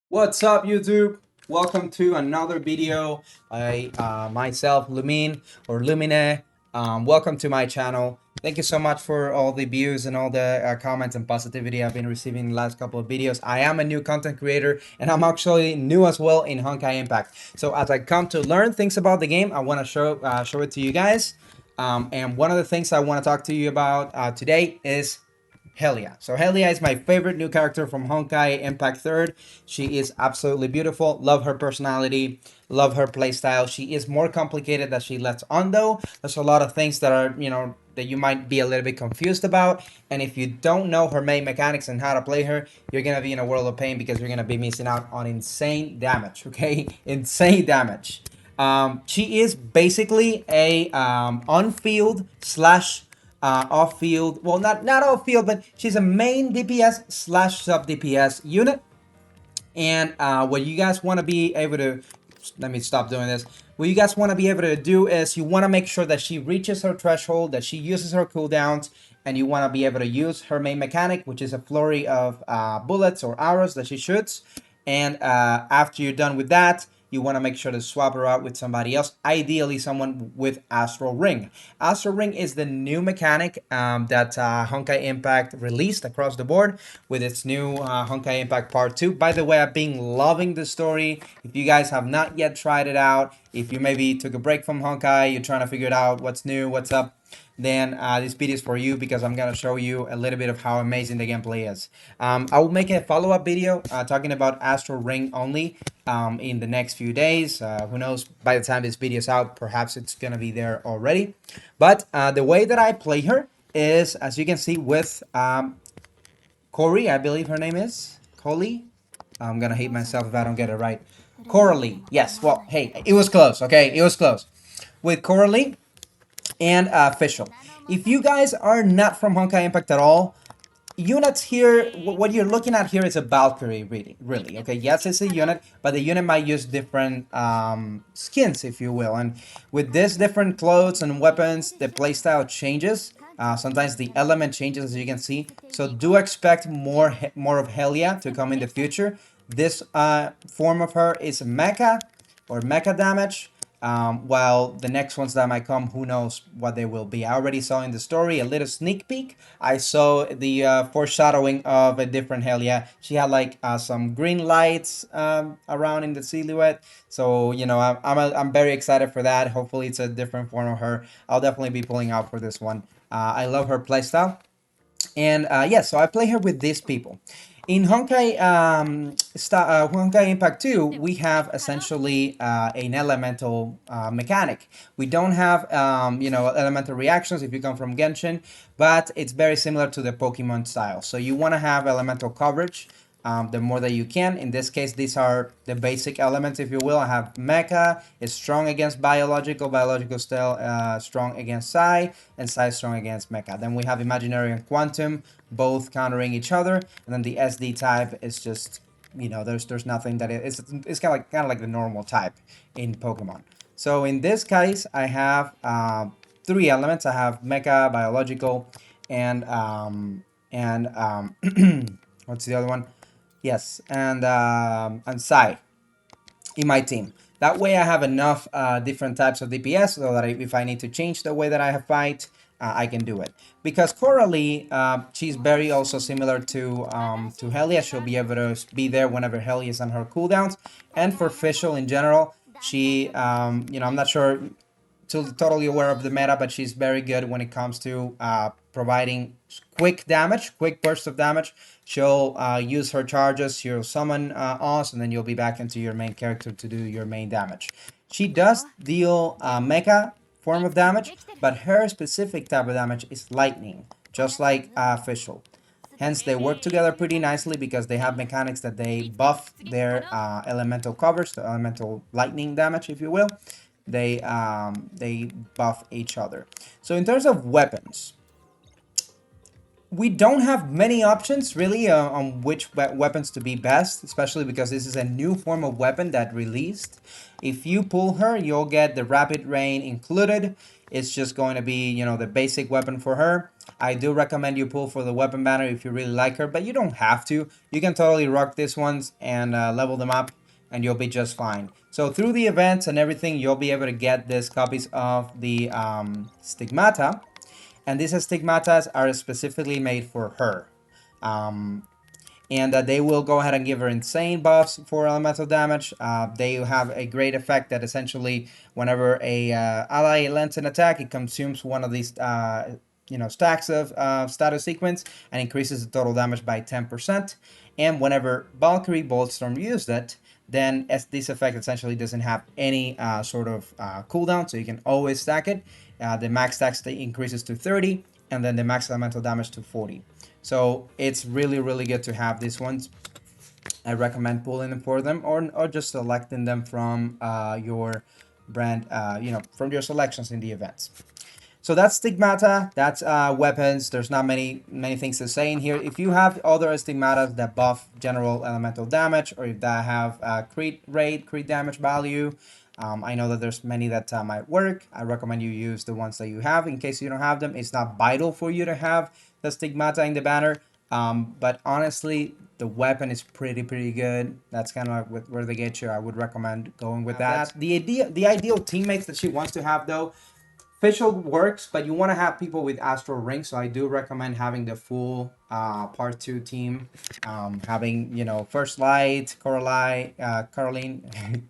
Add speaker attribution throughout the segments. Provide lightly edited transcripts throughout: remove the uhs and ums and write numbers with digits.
Speaker 1: What's up, YouTube? Welcome to another video. I myself, Lumine or Lumine. Welcome to my channel. Thank you so much for all the views and all the comments and positivity I've been receiving in the last couple of videos. I am a new content creator and I'm actually new as well in Honkai Impact. So as I come to learn things about the game, I want to show it to you guys. And one of the things I want to talk to you about today is Helia. So Helia is my favorite new character from Honkai Impact 3rd. She is absolutely beautiful. Love her personality. Love her playstyle. She is more complicated than she lets on though. There's a lot of things that are, that you might be a little bit confused about. And if you don't know her main mechanics and how to play her, you're going to be in a world of pain because you're going to be missing out on insane damage, okay? Insane damage. She is basically a on-field slash off field. Well, not off field, but she's a main DPS slash sub DPS unit. And what you guys want to be able to, let me stop doing this. What you guys want to be able to do is you want to make sure that she reaches her threshold, that she uses her cooldowns, and you want to be able to use her main mechanic, which is a flurry of bullets or arrows that she shoots. And after you're done with that, you want to make sure to swap her out with somebody else, ideally someone with Astral Ring. Astral Ring is the new mechanic that Honkai Impact released across the board with its new Honkai Impact Part 2. By the way, I've been loving the story. If you guys have not yet tried it out, if you maybe took a break from Honkai, you're trying to figure it out, what's new, what's up, then this video is for you because I'm going to show you a little bit of how amazing the gameplay is. I will make a follow-up video talking about Astral Ring only in the next few days. Who knows, by the time this video is out, perhaps it's going to be there already. But the way that I play her is, as you can see, with Corey, I believe her name is. Coley? I'm going to hate myself if I don't get it right. Coralie. Yes, well, hey, it was close, okay? It was close. With Coralie and Official. If you guys are not from Honkai Impact at all, units here, what you're looking at here is a Valkyrie, really. Okay, yes, it's a unit, but the unit might use different skins, if you will. And with this different clothes and weapons, the playstyle changes. Sometimes the element changes, as you can see. So do expect more of Helia to come in the future. This form of her is mecha or mecha damage. While the next ones that might come, who knows what they will be. I already saw in the story a little sneak peek. I saw the foreshadowing of a different Helia. She had like some green lights around in the silhouette. So, I'm very excited for that. Hopefully it's a different form of her. I'll definitely be pulling out for this one. I love her playstyle. And yeah, so I play her with these people. In Honkai Impact 2, we have essentially an elemental mechanic. We don't have, elemental reactions if you come from Genshin, but it's very similar to the Pokemon style. So you want to have elemental coverage the more that you can. In this case, these are the basic elements, if you will. I have Mecha, is strong against biological still strong against Psi, and Psi strong against Mecha. Then we have Imaginary and Quantum, both countering each other. And then the SD type is just, there's nothing that it's kind of like the normal type in Pokemon. So in this case, I have three elements. I have Mecha, biological, and what's the other one? Yes, and Sai in my team. That way I have enough different types of DPS so that if I need to change the way that I have fight, I can do it. Because Coralie, she's very also similar to Helia. She'll be able to be there whenever Helia is on her cooldowns. And for Fischl in general, she, I'm not sure totally aware of the meta, but she's very good when it comes to providing quick bursts of damage. She'll use her charges, she'll summon Oz, and then you'll be back into your main character to do your main damage. She does deal mecha form of damage, but her specific type of damage is lightning, just like Fischl. Hence, they work together pretty nicely because they have mechanics that they buff their elemental covers, the elemental lightning damage, if you will. They buff each other. So in terms of weapons, We don't have many options really on which weapons to be best, especially because this is a new form of weapon that released. If you pull her, you'll get the rapid rain included. It's just going to be, you know, the basic weapon for her. I do recommend you pull for the weapon banner if you really like her, but you don't have to. You can totally rock these ones and level them up, and you'll be just fine. So through the events and everything, you'll be able to get these copies of the Stigmata, and these stigmatas are specifically made for her. And they will go ahead and give her insane buffs for elemental damage. They have a great effect that essentially whenever a ally lands an attack, it consumes one of these stacks of status sequence and increases the total damage by 10%. And whenever Valkyrie Boltstorm used it, then as this effect essentially doesn't have any sort of cooldown, so you can always stack it. The max stack increases to 30, and then the max elemental damage to 40. So it's really, really good to have these ones. I recommend pulling them for them, or just selecting them from your brand, from your selections in the events. So that's Stigmata, that's weapons. There's not many things to say in here. If you have other Stigmatas that buff general elemental damage, or if that have crit rate, crit damage value, I know that there's many that might work. I recommend you use the ones that you have. In case you don't have them, it's not vital for you to have the Stigmata in the banner. But honestly, the weapon is pretty good. That's kind of like where they get you. I would recommend going with that. The ideal teammates that she wants to have, though, Fischl works, but you want to have people with Astral Ring, so I do recommend having the full Part 2 team. Having, First Light, Caroline,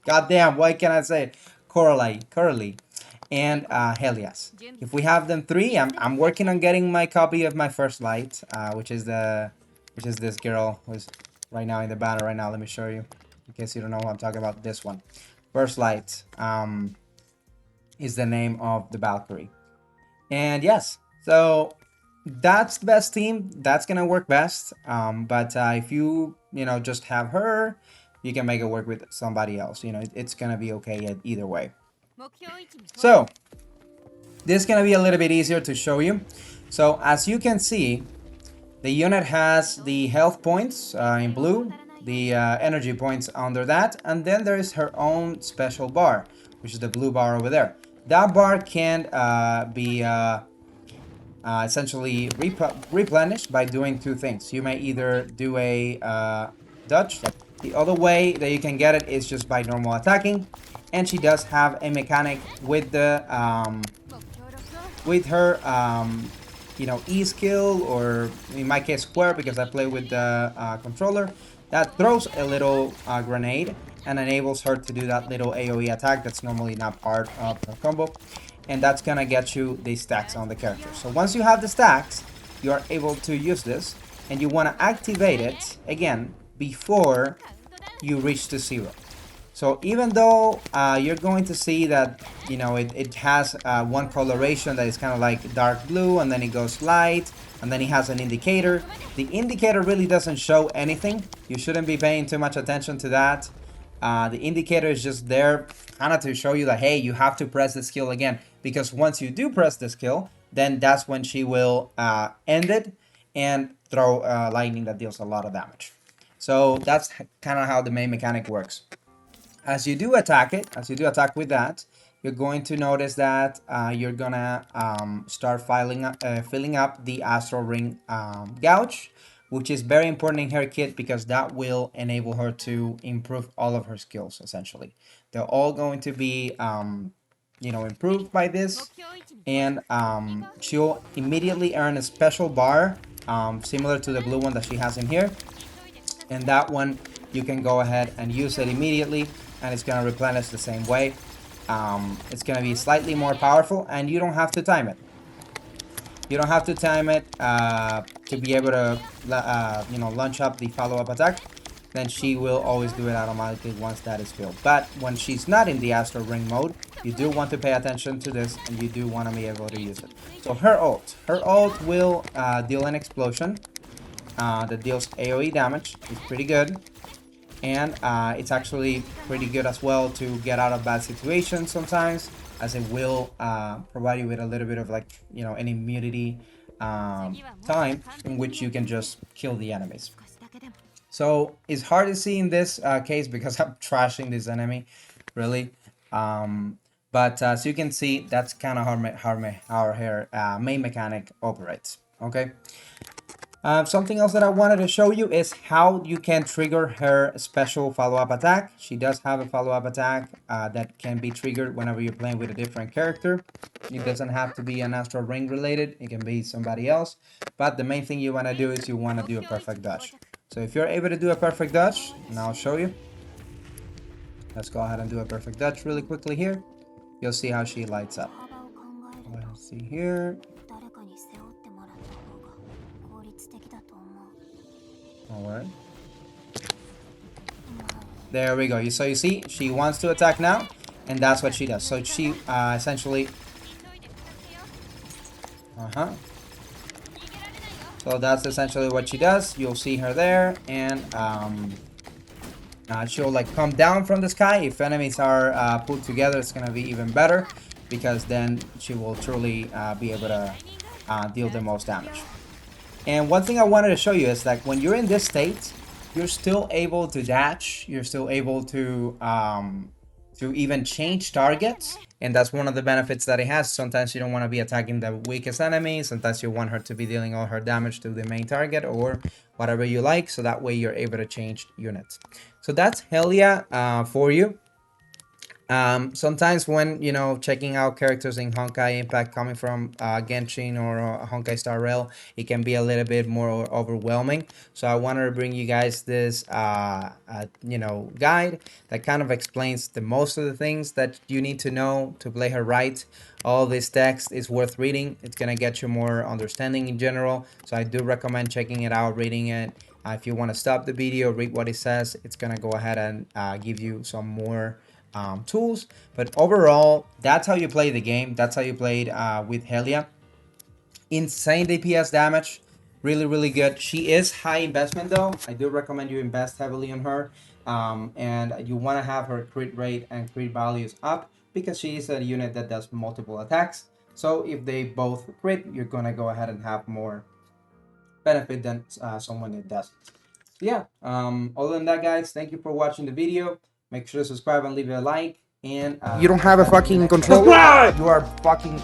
Speaker 1: goddamn, why can't I say it? Coralie, and Helias. If we have them three, I'm working on getting my copy of my First Light, which is this girl who's right now in the banner right now. Let me show you, in case you don't know who I'm talking about. This one, First Light. Is the name of the Valkyrie. And yes, so that's the best team. That's gonna work best. But if you just have her, you can make it work with somebody else. It's gonna be okay either way. So this is gonna be a little bit easier to show you. So as you can see, the unit has the health points in blue, the energy points under that, and then there is her own special bar, which is the blue bar over there. That bar can be essentially replenished by doing two things. You may either do a dodge. The other way that you can get it is just by normal attacking, and she does have a mechanic with the with her E skill, or in my case square because I play with the controller, that throws a little grenade and enables her to do that little AoE attack that's normally not part of the combo, and that's gonna get you the stacks on the character. So once you have the stacks, you are able to use this, and you want to activate it again before you reach to 0. So even though you're going to see that it has one coloration that is kind of like dark blue, and then it goes light, and then it has an indicator. The indicator really doesn't show anything. You shouldn't be paying too much attention to that. The indicator is just there kind of to show you that, hey, you have to press the skill again, because once you do press the skill, then that's when she will end it and throw lightning that deals a lot of damage. So that's kind of how the main mechanic works. As you do attack with that, you're going to notice that you're gonna start filling up the Astral Ring gouge, which is very important in her kit because that will enable her to improve all of her skills. Essentially, they're all going to be improved by this, and she'll immediately earn a special bar similar to the blue one that she has in here, and that one you can go ahead and use it immediately, and it's going to replenish the same way. It's going to be slightly more powerful, and you don't have to time it. You don't have to time it to be able to launch up the follow-up attack. Then she will always do it automatically once that is filled. But when she's not in the Astral Ring mode, you do want to pay attention to this, and you do want to be able to use it. So her ult will deal an explosion that deals AoE damage. It's pretty good. And it's actually pretty good as well to get out of bad situations sometimes, as it will provide you with a little bit of an immunity time in which you can just kill the enemies. So it's hard to see in this case because I'm trashing this enemy, really. But as you can see, that's kind of how her main mechanic operates. Okay. Something else that I wanted to show you is how you can trigger her special follow-up attack. She does have a follow-up attack that can be triggered whenever you're playing with a different character. It doesn't have to be an Astral Ring related. It can be somebody else. But the main thing you want to do is you want to do a perfect dodge. So if you're able to do a perfect dodge, and I'll show you. Let's go ahead and do a perfect dodge really quickly here. You'll see how she lights up. Let's see here. Alright. There we go. So you see, she wants to attack now, and that's what she does. So she essentially... So that's essentially what she does. You'll see her there, and she'll like come down from the sky. If enemies are put together, it's gonna be even better, because then she will truly be able to deal the most damage. And one thing I wanted to show you is that when you're in this state, you're still able to dash. You're still able to even change targets. And that's one of the benefits that it has. Sometimes you don't want to be attacking the weakest enemy. Sometimes you want her to be dealing all her damage to the main target or whatever you like. So that way you're able to change units. So that's Helia for you. Sometimes when, you know, checking out characters in Honkai Impact coming from Genshin or Honkai Star Rail, it can be a little bit more overwhelming. So I wanted to bring you guys this, you know, guide that kind of explains the most of the things that you need to know to play her right. All this text is worth reading. It's going to get you more understanding in general. So I do recommend checking it out, reading it. If you want to stop the video, read what it says, it's going to go ahead and give you some more tools. But overall, that's how you play the game. That's how you played with Helia. Insane DPS damage, really good. She is high investment though. I do recommend you invest heavily on her, and you want to have her crit rate and crit values up, because she is a unit that does multiple attacks. So if they both crit, you're gonna go ahead and have more benefit than someone that doesn't. So yeah, other than that, guys, thank you for watching the video. Make sure to subscribe and leave a like. And you don't have a fucking controller. You are fucking